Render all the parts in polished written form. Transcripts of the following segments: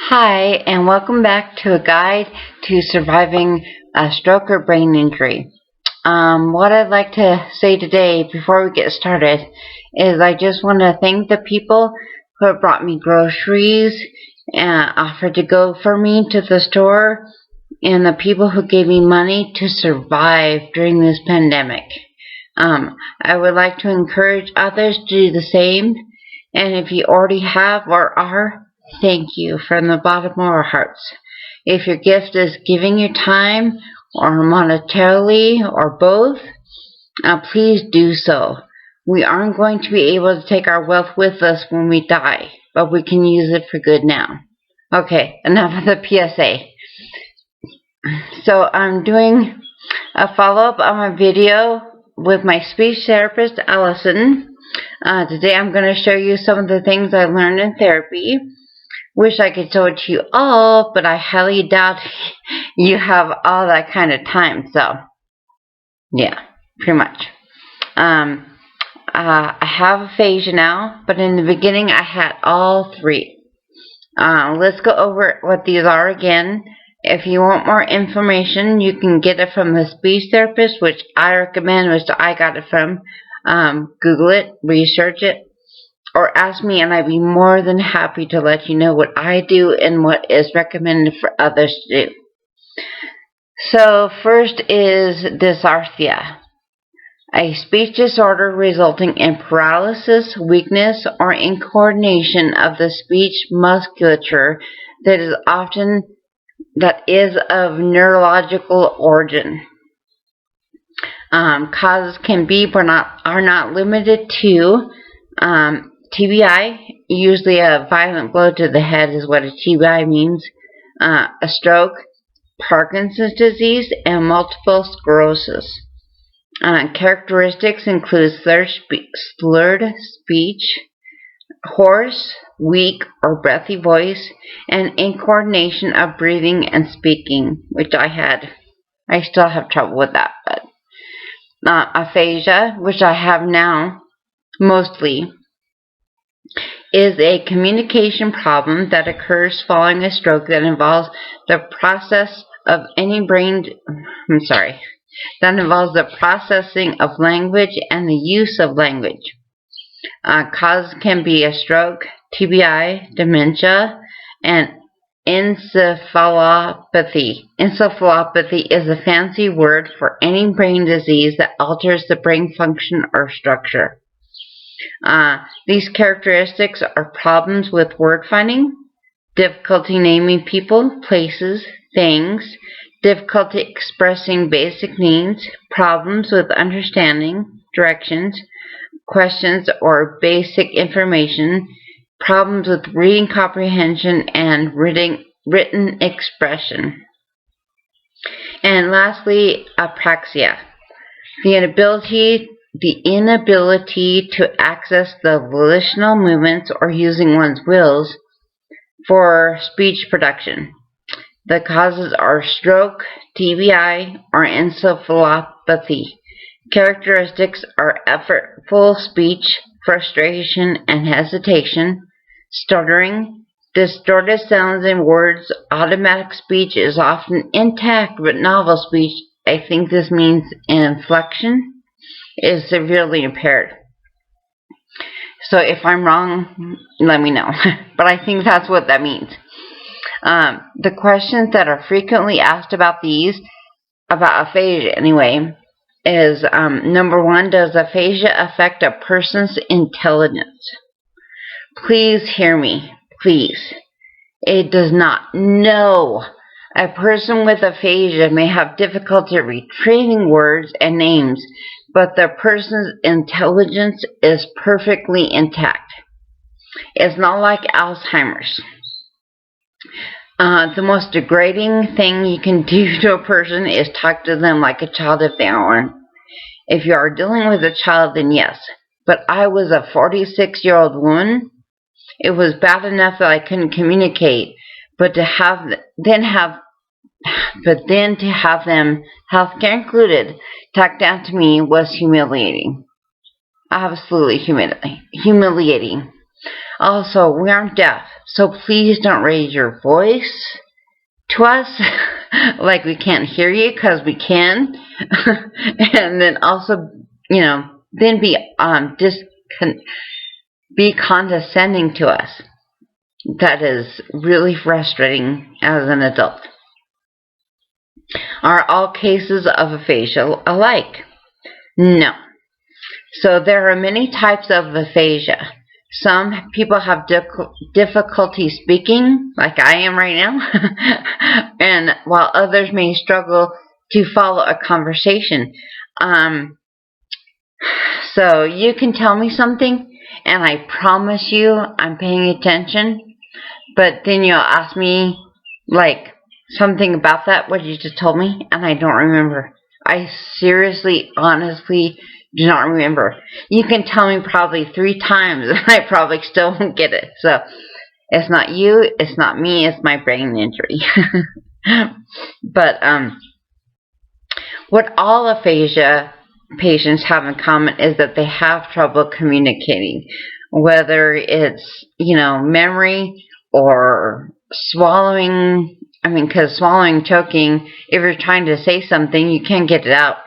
Hi, and welcome back to a guide to surviving a stroke or brain injury. What I'd like to say today before we get started is I just want to thank the people who have brought me groceries and offered to go for me to the store, and the people who gave me money to survive during this pandemic. I would like to encourage others to do the same, and if you already have or are, thank you from the bottom of our hearts. If your gift is giving your time or monetarily or both, please do so. We aren't going to be able to take our wealth with us when we die, but we can use it for good now. Okay, enough of the PSA. So I'm doing a follow-up on my video with my speech therapist, Allison. Today I'm going to show you some of the things I learned in therapy. Wish I could show it to you all, but I highly doubt you have all that kind of time. So, yeah, pretty much. I have aphasia now, but in the beginning I had all three. Let's go over what these are again. If you want more information, you can get it from the speech therapist, which I recommend, which I got it from. Google it, research it, or ask me, and I'd be more than happy to let you know what I do and what is recommended for others to do. So first is dysarthria, a speech disorder resulting in paralysis, weakness, or incoordination of the speech musculature that is of neurological origin. Causes can be but are not limited to TBI, usually a violent blow to the head is what a TBI means, a stroke, Parkinson's disease, and multiple sclerosis. Characteristics include slurred speech, hoarse, weak, or breathy voice, and incoordination of breathing and speaking, which I had. I still have trouble with that, but aphasia, which I have now, mostly, is a communication problem that occurs following a stroke that involves the processing of language and the use of language. Causes can be a stroke, TBI, dementia, and encephalopathy. Encephalopathy is a fancy word for any brain disease that alters the brain function or structure. These characteristics are problems with word finding, difficulty naming people, places, things, difficulty expressing basic needs, problems with understanding, directions, questions, or basic information, problems with reading comprehension and written expression. And lastly, apraxia, the inability to access the volitional movements or using one's wills for speech production. The causes are stroke, TBI, or encephalopathy. Characteristics are effortful speech, frustration and hesitation, stuttering, distorted sounds in words. Automatic speech is often intact, but novel speech, I think this means inflection, is severely impaired. So if I'm wrong, let me know. But I think that's what that means. The questions that are frequently asked about aphasia anyway, is number one, does aphasia affect a person's intelligence? Please hear me, please. It does not. No. A person with aphasia may have difficulty retrieving words and names, but the person's intelligence is perfectly intact. It's not like Alzheimer's. The most degrading thing you can do to a person is talk to them like a child if they aren't. If you are dealing with a child, then yes. But I was a 46-year-old woman. It was bad enough that I couldn't communicate, but to have them, healthcare included, talk down to me was humiliating. Absolutely humiliating. Also, we aren't deaf, so please don't raise your voice to us like we can't hear you, because we can. And then also, then be condescending to us. That is really frustrating as an adult. Are all cases of aphasia alike? No. So there are many types of aphasia. Some people have difficulty speaking, like I am right now, and while others may struggle to follow a conversation. So you can tell me something, and I promise you I'm paying attention, but then you'll ask me, like, something about that, what you just told me, and I don't remember. I seriously, honestly do not remember. You can tell me probably 3 times, and I probably still won't get it. So, it's not you, it's not me, it's my brain injury. But, what all aphasia patients have in common is that they have trouble communicating. Whether it's, memory or swallowing. I mean, because swallowing, choking, if you're trying to say something, you can't get it out.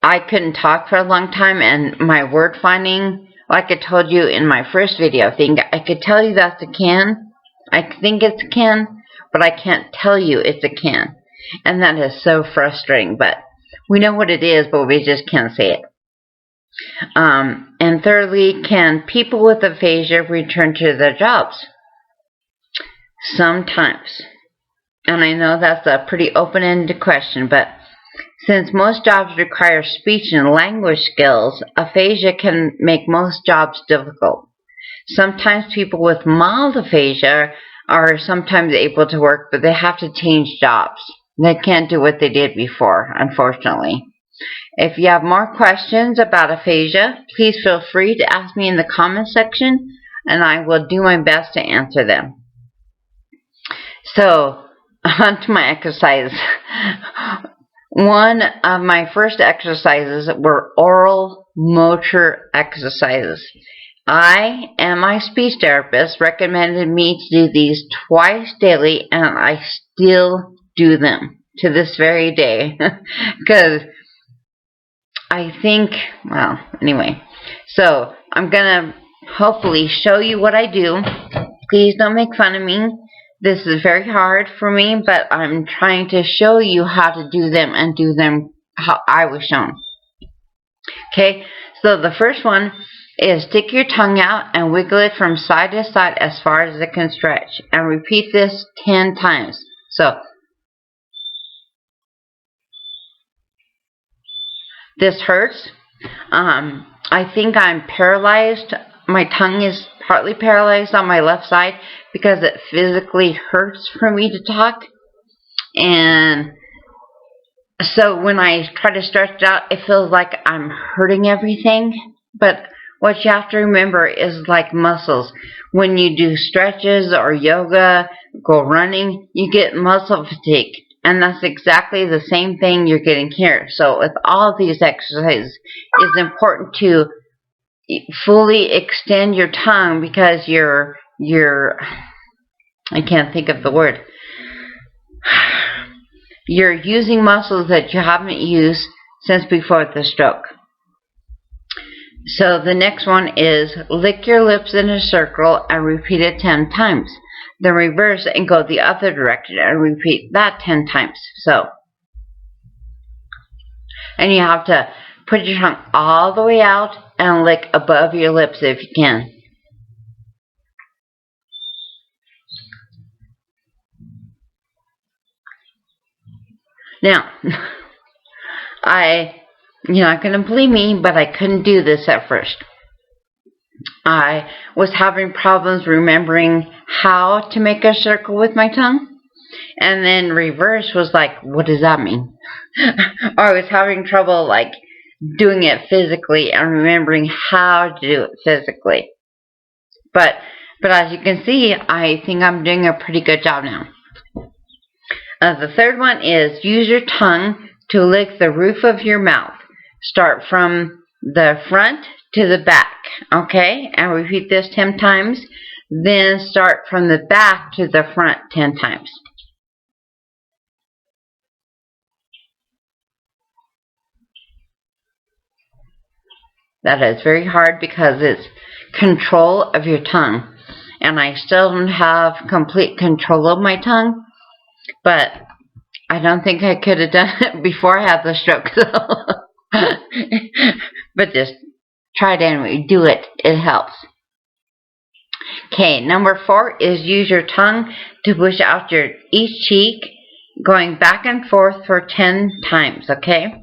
I couldn't talk for a long time, and my word finding, like I told you in my first video, I could tell you that's a can. I think it's a can, but I can't tell you it's a can. And that is so frustrating, but we know what it is, but we just can't say it. And thirdly, can people with aphasia return to their jobs? Sometimes. And I know that's a pretty open-ended question, but since most jobs require speech and language skills, aphasia can make most jobs difficult. Sometimes people with mild aphasia are sometimes able to work, but they have to change jobs. They can't do what they did before, unfortunately. If you have more questions about aphasia, please feel free to ask me in the comments section, and I will do my best to answer them. So, on to my exercise. One of my first exercises were oral motor exercises. I and my speech therapist recommended me to do these twice daily, and I still do them to this very day. Because I think, well, anyway. So, I'm going to hopefully show you what I do. Please don't make fun of me. This is very hard for me, but I'm trying to show you how to do them and do them how I was shown. Okay, so the first one is stick your tongue out and wiggle it from side to side as far as it can stretch. And repeat this 10 times. So, this hurts. I think I'm paralyzed. My tongue is partly paralyzed on my left side because it physically hurts for me to talk. And so when I try to stretch it out, it feels like I'm hurting everything. But what you have to remember is like muscles. When you do stretches or yoga, go running, you get muscle fatigue. And that's exactly the same thing you're getting here. So with all of these exercises, it's important to fully extend your tongue because I can't think of the word. You're using muscles that you haven't used since before the stroke. So the next one is lick your lips in a circle and repeat it 10 times. Then reverse and go the other direction and repeat that 10 times. So, and you have to put your tongue all the way out and lick above your lips if you can. Now, you're not going to believe me, but I couldn't do this at first. I was having problems remembering how to make a circle with my tongue. And then reverse was like, what does that mean? Or I was having trouble like doing it physically and remembering how to do it physically. But as you can see, I think I'm doing a pretty good job now. The third one is use your tongue to lick the roof of your mouth. Start from the front to the back, okay? And repeat this 10 times. Then start from the back to the front 10 times. That is very hard because it's control of your tongue. And I still don't have complete control of my tongue, but I don't think I could have done it before I had the stroke. But just try it anyway. Do it. It helps. Okay, number 4 is use your tongue to push out each cheek, going back and forth for 10 times, okay?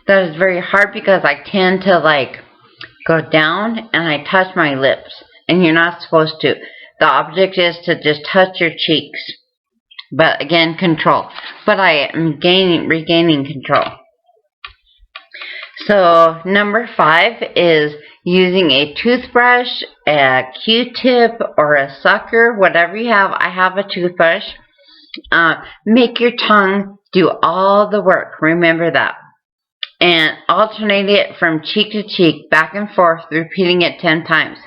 That is very hard because I tend to go down and I touch my lips, and you're not supposed to. The object is to just touch your cheeks. But again, control. But I am regaining control. So number 5 is using a toothbrush, a Q-tip, or a sucker, whatever you have. I have a toothbrush. Make your tongue do all the work. Remember that. And alternate it from cheek to cheek, back and forth, repeating it 10 times.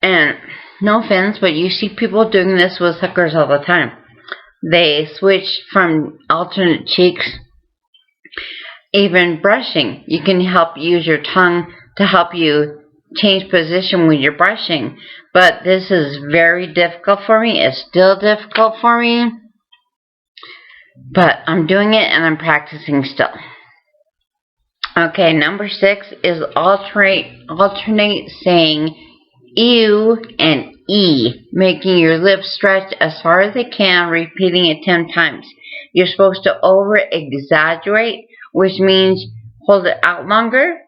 And no offense, but you see people doing this with suckers all the time. They switch from alternate cheeks. Even brushing, you can help use your tongue to help you change position when you're brushing. But this is very difficult for me. It's still difficult for me. But I'm doing it and I'm practicing still. Okay, number 6 is alternate saying ew and e, making your lips stretch as far as they can, repeating it 10 times. You're supposed to over-exaggerate, which means hold it out longer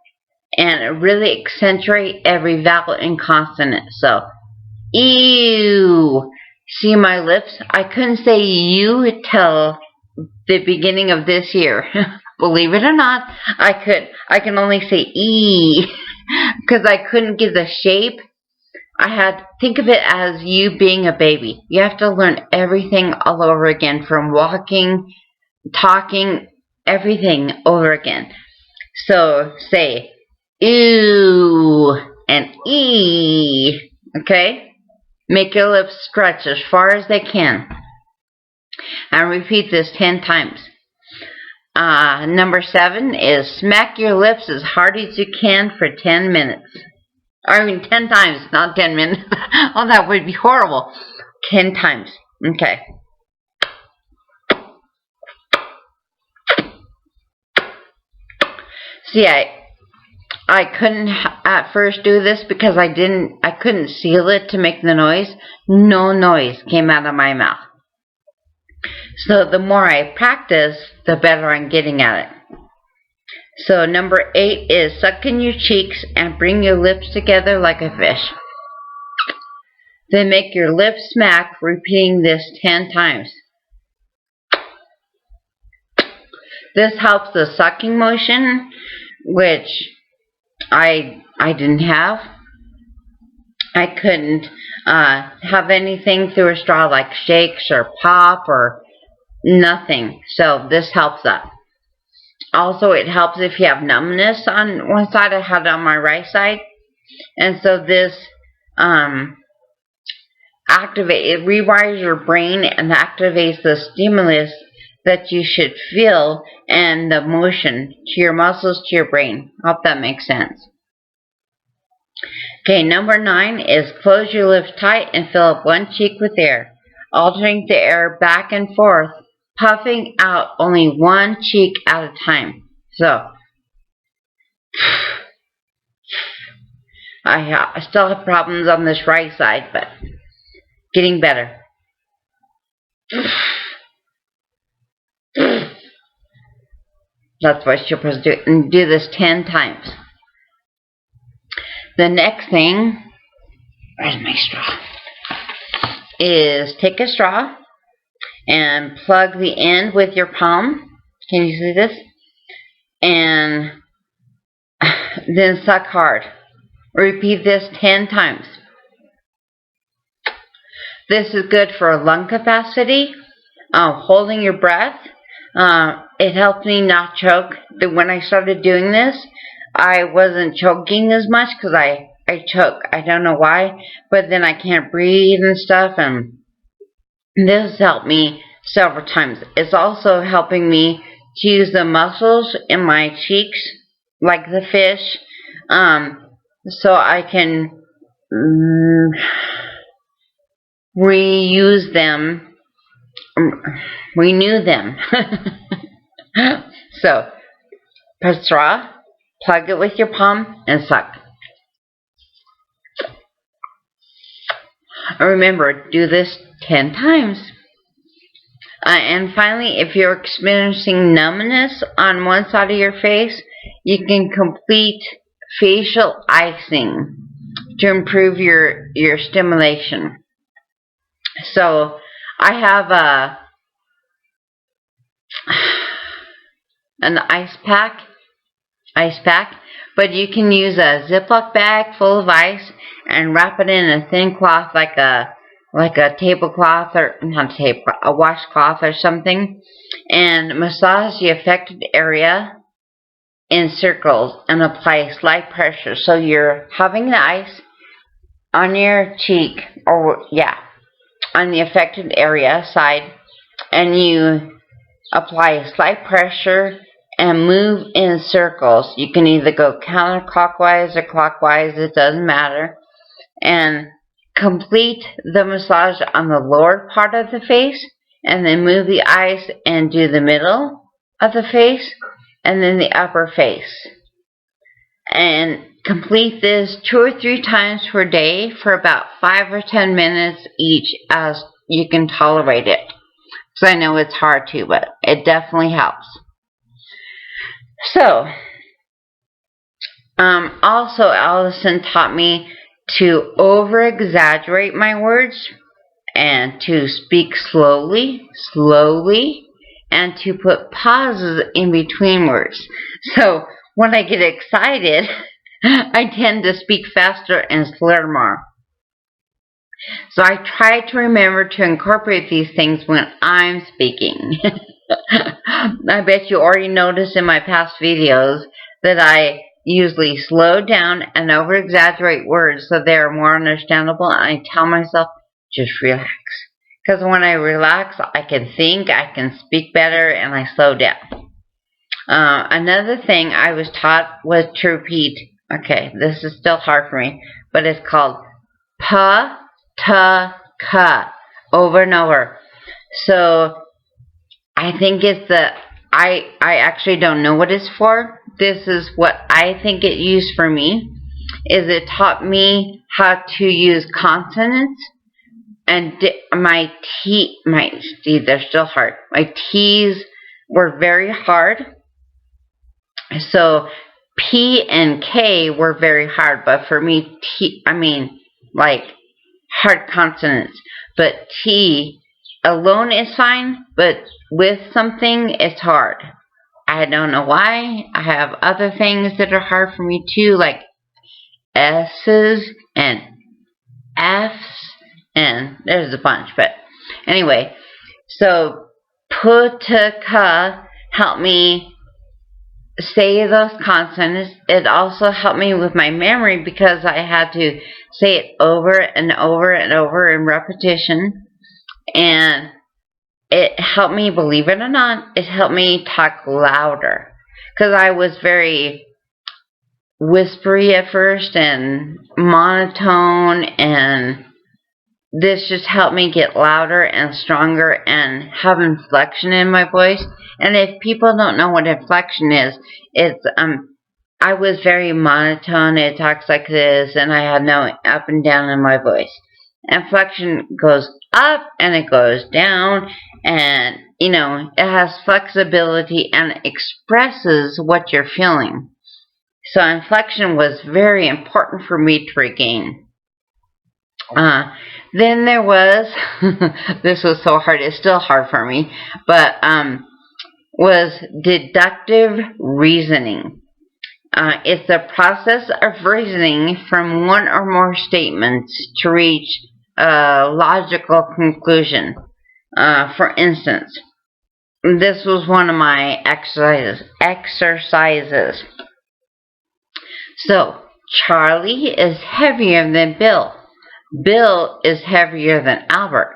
and really accentuate every vowel and consonant. So, ew. See my lips? I couldn't say you till the beginning of this year. Believe it or not, I can only say e because I couldn't give the shape. Think of it as you being a baby. You have to learn everything all over again, from walking, talking, everything over again. So say ew and e, okay? Make your lips stretch as far as they can. And repeat this 10 times. Number 7 is smack your lips as hard as you can for 10 minutes. I mean 10 times, not 10 minutes. Oh, that would be horrible. 10 times. Okay. See, I couldn't at first do this because I couldn't seal it to make the noise. No noise came out of my mouth. So the more I practice, the better I'm getting at it. So number 8 is suck in your cheeks and bring your lips together like a fish. Then make your lips smack, repeating this 10 times. This helps the sucking motion, which I didn't have. I couldn't have anything through a straw like shakes or pop or nothing. So this helps that. Also, it helps if you have numbness on one side. I had it on my right side. And so this it rewires your brain and activates the stimulus that you should feel and the motion to your muscles, to your brain. Hope that makes sense. Okay, number 9 is close your lips tight and fill up one cheek with air. Alternating the air back and forth, puffing out only one cheek at a time. So, I still have problems on this right side, but getting better. That's what you're supposed to do. And do this 10 times. The next thing, where's my straw? Is take a straw and plug the end with your palm. Can you see this? And then suck hard. Repeat this 10 times. This is good for lung capacity, holding your breath. It helps me not choke. When I started doing this, I wasn't choking as much because I choke. I don't know why, but then I can't breathe and stuff, and this has helped me several times. It's also helping me to use the muscles in my cheeks, like the fish, so I can renew them. So, press straw, plug it with your palm, and suck. Remember, do this 10 times. And finally, if you're experiencing numbness on one side of your face, you can complete facial icing to improve your stimulation. So, I have an ice pack, but you can use a Ziploc bag full of ice and wrap it in a thin cloth like a tablecloth, or not a tablecloth, a washcloth or something, and massage the affected area in circles and apply slight pressure. So you're having the ice on your cheek, or on the affected area side, and you apply slight pressure and move in circles. You can either go counterclockwise or clockwise, it doesn't matter, and complete the massage on the lower part of the face, and then move the ice and do the middle of the face, and then the upper face. And complete this 2 or 3 times per day for about 5 or 10 minutes each, as you can tolerate it. Because I know it's hard to, but it definitely helps. So, also Allison taught me to over-exaggerate my words, and to speak slowly, and to put pauses in between words. So, when I get excited, I tend to speak faster and slur more. So I try to remember to incorporate these things when I'm speaking. I bet you already noticed in my past videos that I usually slow down and over-exaggerate words so they are more understandable, and I tell myself, just relax. Because when I relax, I can think, I can speak better, and I slow down. Another thing I was taught was to repeat, okay, this is still hard for me, but it's called pa, ta, ka, over and over. So, I think it's I actually don't know what it's for. This is what I think it used for me, is it taught me how to use consonants, and my they're still hard. My T's were very hard. So, P and K were very hard, but for me, hard consonants. But T alone is fine, but with something, it's hard. I don't know why. I have other things that are hard for me too, like S's and F's, and there's a bunch, but anyway. So, Putka helped me say those consonants. It also helped me with my memory because I had to say it over and over and over in repetition, and it helped me, believe it or not, it helped me talk louder, because I was very whispery at first and monotone, and this just helped me get louder and stronger and have inflection in my voice. And if people don't know what inflection is, it's I was very monotone. It talks like this, and I had no up and down in my voice. Inflection goes up and it goes down, and it has flexibility and expresses what you're feeling. So inflection was very important for me to regain. Uh, then there was, this was so hard, it's still hard for me, but was deductive reasoning. It's the process of reasoning from one or more statements to reach a logical conclusion. For instance, this was one of my exercises. So, Charlie is heavier than Bill. Bill is heavier than Albert.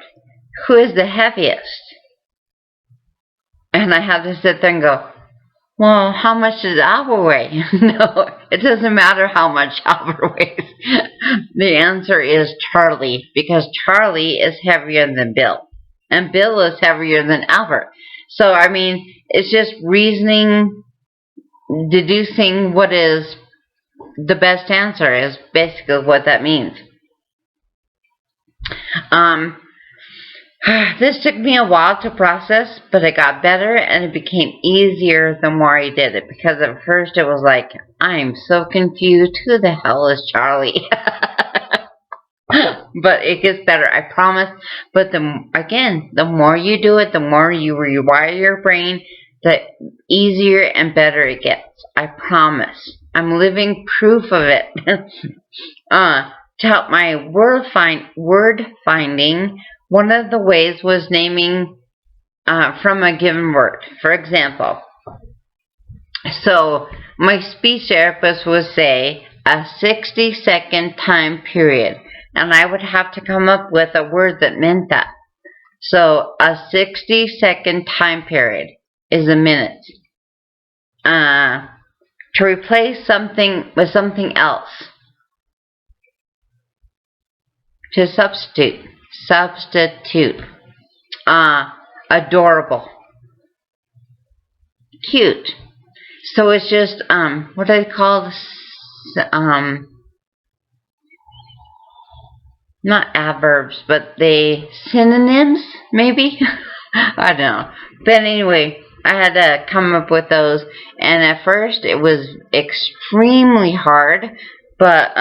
Who is the heaviest? And I had to sit there and go, well, how much does Albert weigh? No, it doesn't matter how much Albert weighs. The answer is Charlie, because Charlie is heavier than Bill. And Bill is heavier than Albert. So, I mean, it's just reasoning, deducing what is the best answer is basically what that means. This took me a while to process, but it got better and it became easier the more I did it. Because at first it was like, I'm so confused. Who the hell is Charlie? But it gets better, I promise. But the more you do it, the more you rewire your brain, the easier and better it gets. I promise. I'm living proof of it. To help my word finding, one of the ways was naming from a given word. For example, so my speech therapist would say a 60-second time period, and I would have to come up with a word that meant that. So a 60-second time period is a minute. To replace something with something else. To substitute. Adorable. Cute. So it's just, what do they call this? Not adverbs, but the synonyms, maybe? I don't know. But anyway, I had to come up with those, and at first it was extremely hard, but,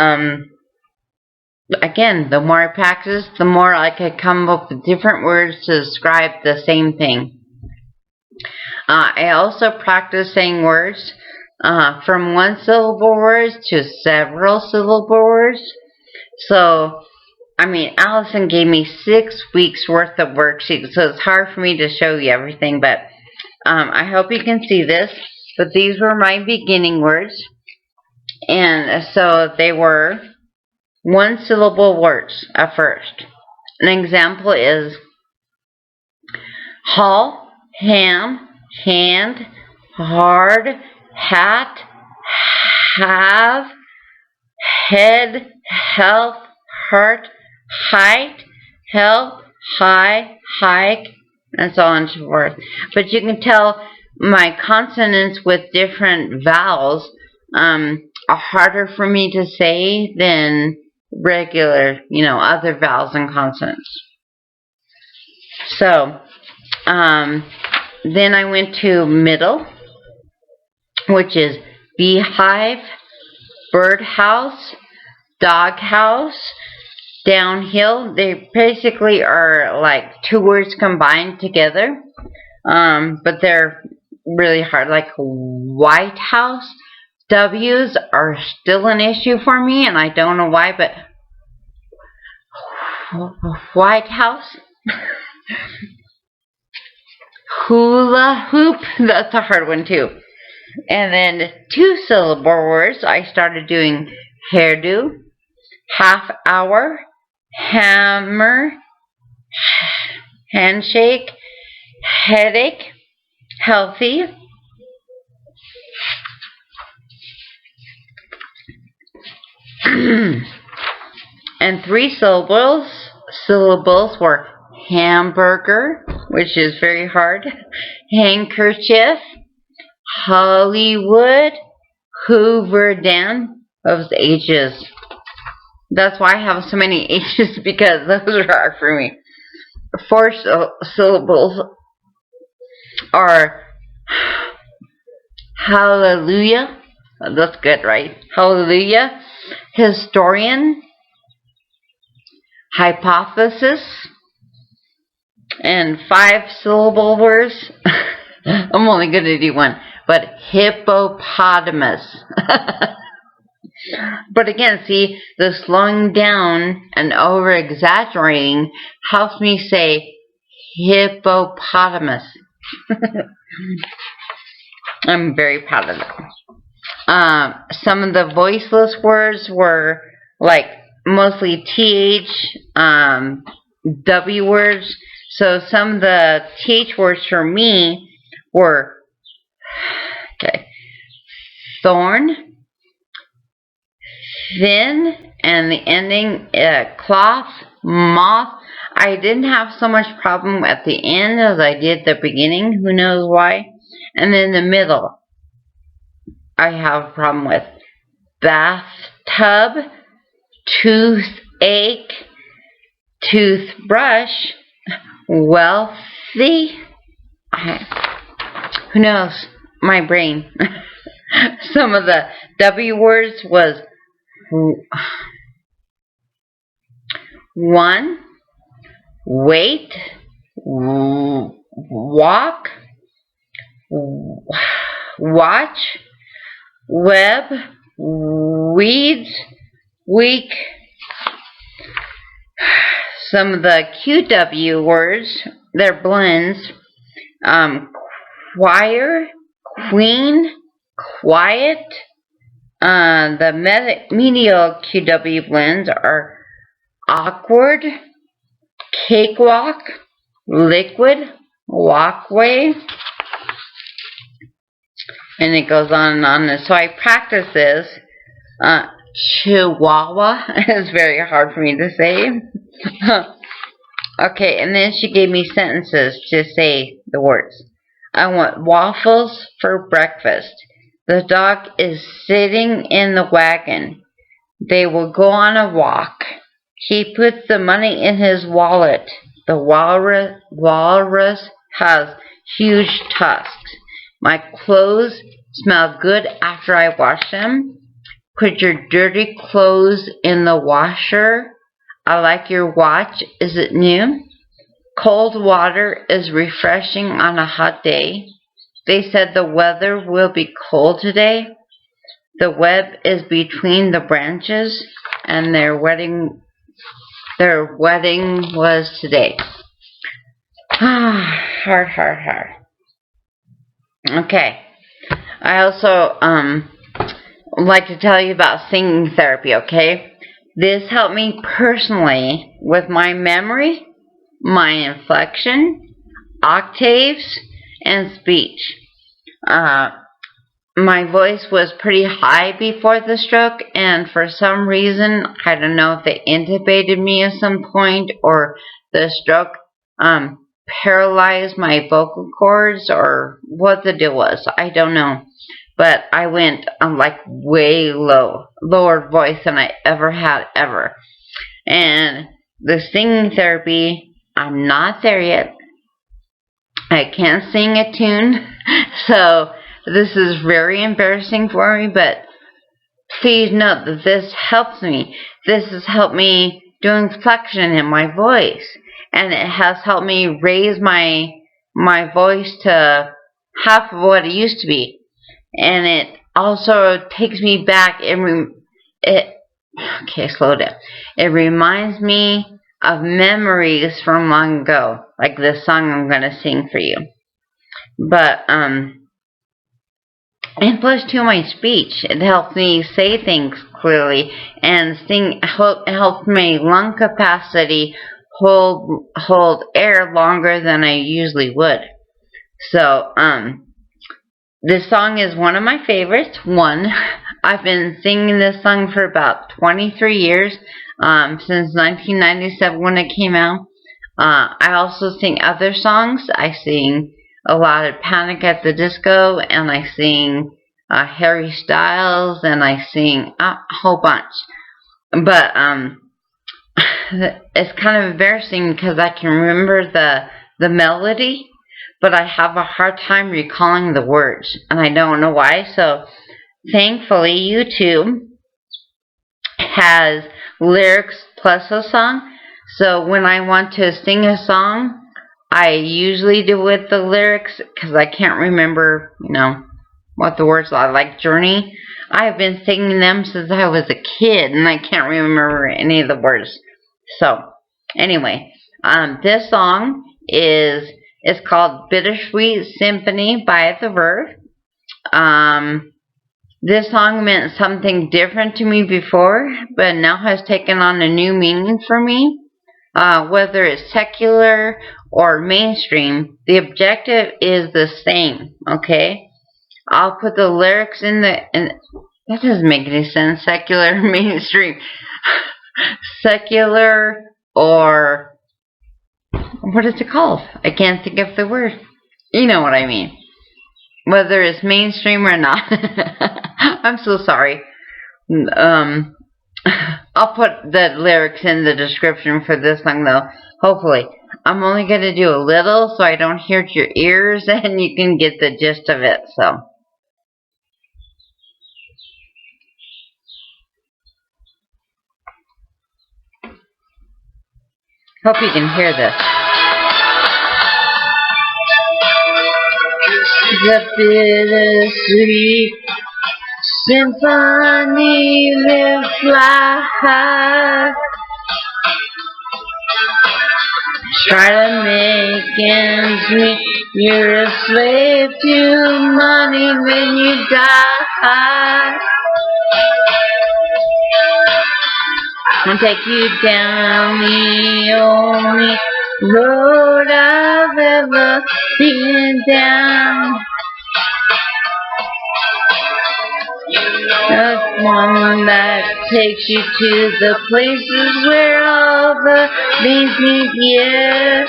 again, the more I practiced, the more I could come up with different words to describe the same thing. I also practiced saying words from one syllable words to several syllable words. So, I mean, Allison gave me 6 weeks worth of worksheets, so it's hard for me to show you everything, but I hope you can see this. But these were my beginning words, and so they were one syllable words at first. An example is hall, ham, hand, hard, hat, have, head, health, heart, height, help, high, hike, and so on and so forth. But you can tell my consonants with different vowels are harder for me to say than regular, other vowels and consonants. So, then I went to middle, which is beehive, birdhouse, doghouse, downhill. They basically are like 2 words combined together, but they're really hard, like White House. W's are still an issue for me, and I don't know why, but White House. Hula hoop, that's a hard one too. And then 2 syllable words, I started doing hairdo, half hour, hammer, handshake, headache, healthy, and 3 syllables were hamburger, which is very hard, handkerchief, Hollywood, Hoover Dam. Those H's. That's why I have so many H's, because those are hard for me. 4 syllables are hallelujah. That's good, right? Hallelujah. Historian, hypothesis, and 5-syllable words. I'm only going to do one, but hippopotamus. But again, see, the slowing down and over-exaggerating helps me say hippopotamus. I'm very proud of that. Some of the voiceless words were like mostly TH, W words. So some of the TH words for me were thorn, thin, and the ending cloth, moth. I didn't have so much problem at the end as I did at the beginning. Who knows why? And then the middle, I have a problem with bathtub, toothache, toothbrush, wealthy. Who knows? My brain. Some of the W words was one, wait, walk, watch, web, weeds, week. Some of the QW words, they're blends. Choir, queen, quiet. The medial QW blends are awkward, cakewalk, liquid, walkway, and it goes on and on. So I practice this. Chihuahua is very hard for me to say. Okay, and then she gave me sentences to say the words. I want waffles for breakfast. The dog is sitting in the wagon. They will go on a walk. He puts the money in his wallet. The walrus has huge tusks. My clothes smell good after I wash them. Put your dirty clothes in the washer. I like your watch. Is it new? Cold water is refreshing on a hot day. They said the weather will be cold today. The web is between the branches, and their wedding was today. Hard. Okay. I also like to tell you about singing therapy, okay? This helped me personally with my memory, my inflection, octaves, and speech. My voice was pretty high before the stroke, and for some reason, I don't know if they intubated me at some point or the stroke paralyzed my vocal cords or what the deal was. I don't know. But I went like way lower voice than I ever had ever. And the singing therapy, I'm not there yet. I can't sing a tune, so this is very embarrassing for me, but please note that this helps me. This has helped me do inflection in my voice, and it has helped me raise my voice to half of what it used to be. And it also takes me back, okay, slow down. It reminds me of memories from long ago, like this song I'm going to sing for you. But, and plus to my speech, it helps me say things clearly, and helps my lung capacity hold air longer than I usually would. So, this song is one of my favorites. I've been singing this song for about 23 years, since 1997 when it came out. I also sing other songs. I sing a lot of Panic at the Disco, and I sing Harry Styles, and I sing a whole bunch. But it's kind of embarrassing because I can remember the melody, but I have a hard time recalling the words, and I don't know why. So thankfully YouTube has lyrics plus a song. So when I want to sing a song, I usually do with the lyrics because I can't remember, what the words are. Like Journey, I've been singing them since I was a kid, and I can't remember any of the words. So, anyway, this song is called Bittersweet Symphony by the Verve. This song meant something different to me before, but now has taken on a new meaning for me. Whether it's secular or mainstream, the objective is the same, okay? I'll put the lyrics in that doesn't make any sense, secular, mainstream. Secular or, what is it called? I can't think of the word. You know what I mean. Whether it's mainstream or not. I'm so sorry. I'll put the lyrics in the description for this song, though. Hopefully. I'm only going to do a little so I don't hurt your ears and you can get the gist of it. So, hope you can hear this. The bittersweet symphony lives life. Try to make ends meet. You're a slave to money when you die. I'll take you down the only road I've ever been down. The one that takes you to the places where all the things meet, yeah.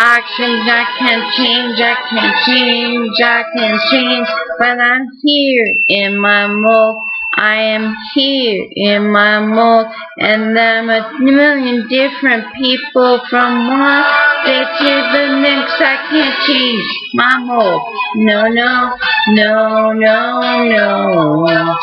I can change, but I'm here in my mold. I am here in my mold, and I'm a million different people from one day to the next. I can't change my mold. No, no, no, no, no.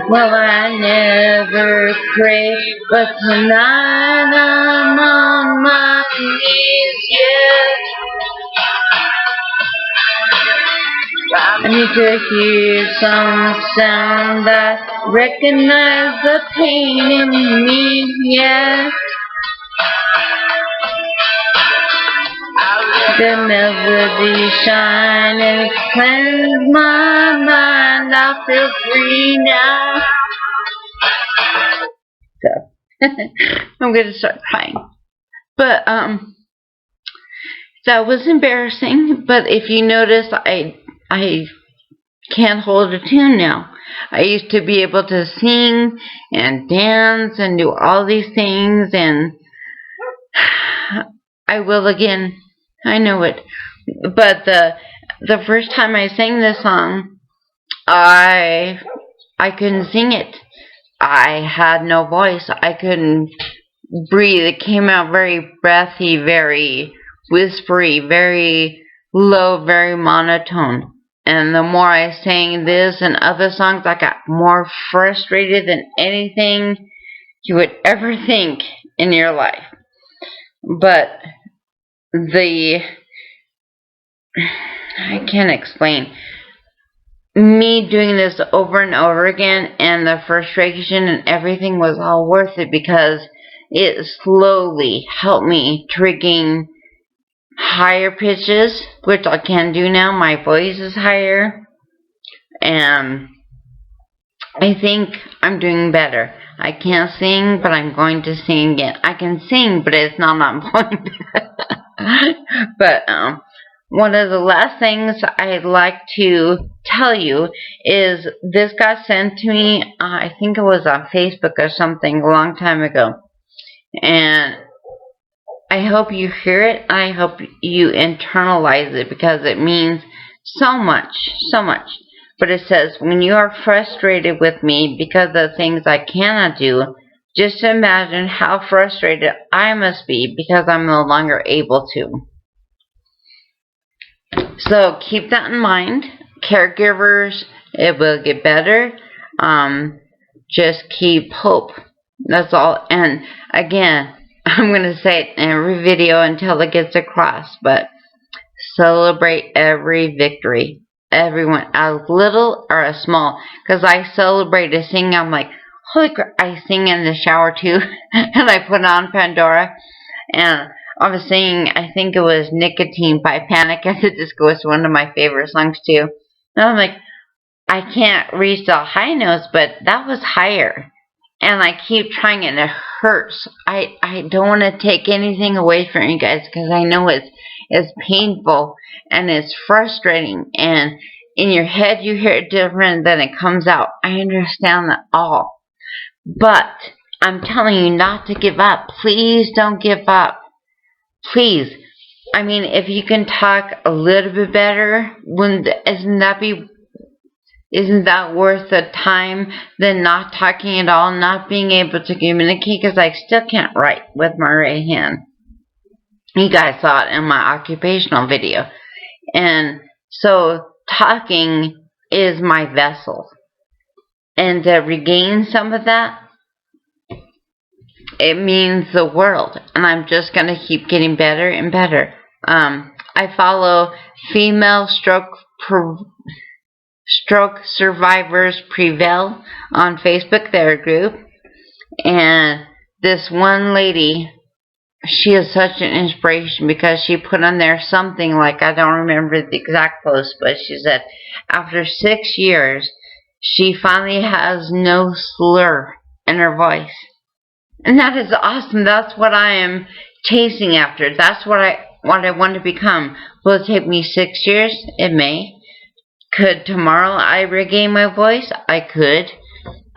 Well, I never pray, but tonight I'm on my knees, yeah. I need to hear some sound that recognize the pain in me, yeah. The melody shine and cleanse my mind. I feel free now. So I'm gonna start crying. But that was embarrassing. But if you notice, I can't hold a tune now. I used to be able to sing and dance and do all these things, and I will again. I know it. But the first time I sang this song, I couldn't sing it. I had no voice. I couldn't breathe. It came out very breathy, very whispery, very low, very monotone. And the more I sang this and other songs, I got more frustrated than anything you would ever think in your life. But I can't explain. Me doing this over and over again, and the frustration and everything was all worth it because it slowly helped me triggering higher pitches, which I can do now. My voice is higher, and I think I'm doing better. I can't sing, but I'm going to sing again. I can sing, but it's not on point. But one of the last things I'd like to tell you is this got sent to me, I think it was on Facebook or something a long time ago. And I hope you hear it. I hope you internalize it because it means so much, so much. But it says, when you are frustrated with me because of things I cannot do, Just imagine how frustrated I must be because I'm no longer able to. So keep that in mind. Caregivers, it will get better. Just keep hope. That's all. And again, I'm going to say it in every video until it gets across, but celebrate every victory. Everyone, as little or as small. Because I celebrate a singing. I'm like, holy crap. I sing in the shower too. And I put on Pandora. And I was singing, I think it was Nicotine by Panic at the Disco. It's one of my favorite songs too. And I'm like, I can't reach the high notes, but that was higher. And I keep trying and it hurts. I don't want to take anything away from you guys because I know it's painful and it's frustrating. And in your head you hear it different than it comes out. I understand that all. But I'm telling you not to give up. Please don't give up. Please. I mean, if you can talk a little bit better, isn't that worth the time than not talking at all, not being able to communicate? Because I still can't write with my right hand. You guys saw it in my occupational video. And so talking is my vessel. And to regain some of that, it means the world. And I'm just going to keep getting better and better. I follow Female Stroke Survivors Prevail on Facebook. They're a group. And this one lady, she is such an inspiration because she put on there something like, I don't remember the exact post, but she said after 6 years, she finally has no slur in her voice. And that is awesome. That's what I am chasing after. That's what I want to become. Will it take me 6 years? It may. Could tomorrow I regain my voice? I could.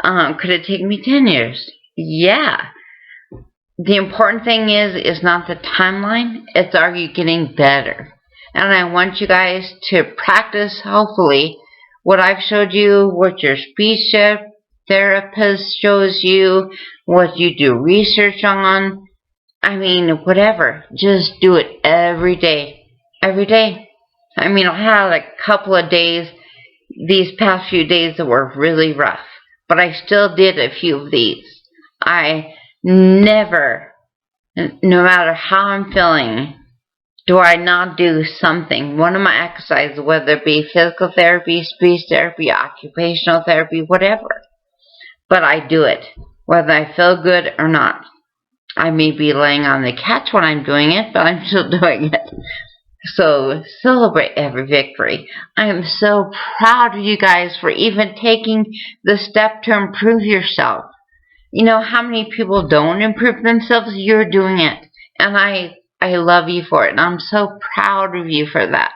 Could it take me 10 years? Yeah. The important thing is not the timeline. It's, are you getting better? And I want you guys to practice, hopefully, what I've showed you, what your speech therapist shows you, what you do research on. I mean, whatever. Just do it every day. Every day. I mean, I had a couple of days, these past few days that were really rough. But I still did a few of these. I never, no matter how I'm feeling, do I not do something. One of my exercises, whether it be physical therapy, speech therapy, occupational therapy, whatever. But I do it, whether I feel good or not. I may be laying on the couch when I'm doing it, but I'm still doing it. So celebrate every victory. I am so proud of you guys for even taking the step to improve yourself. You know how many people don't improve themselves? You're doing it. And I love you for it. And I'm so proud of you for that.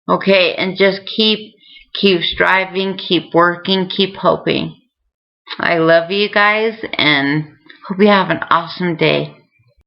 Okay? And just keep striving, keep working, keep hoping. I love you guys and hope you have an awesome day.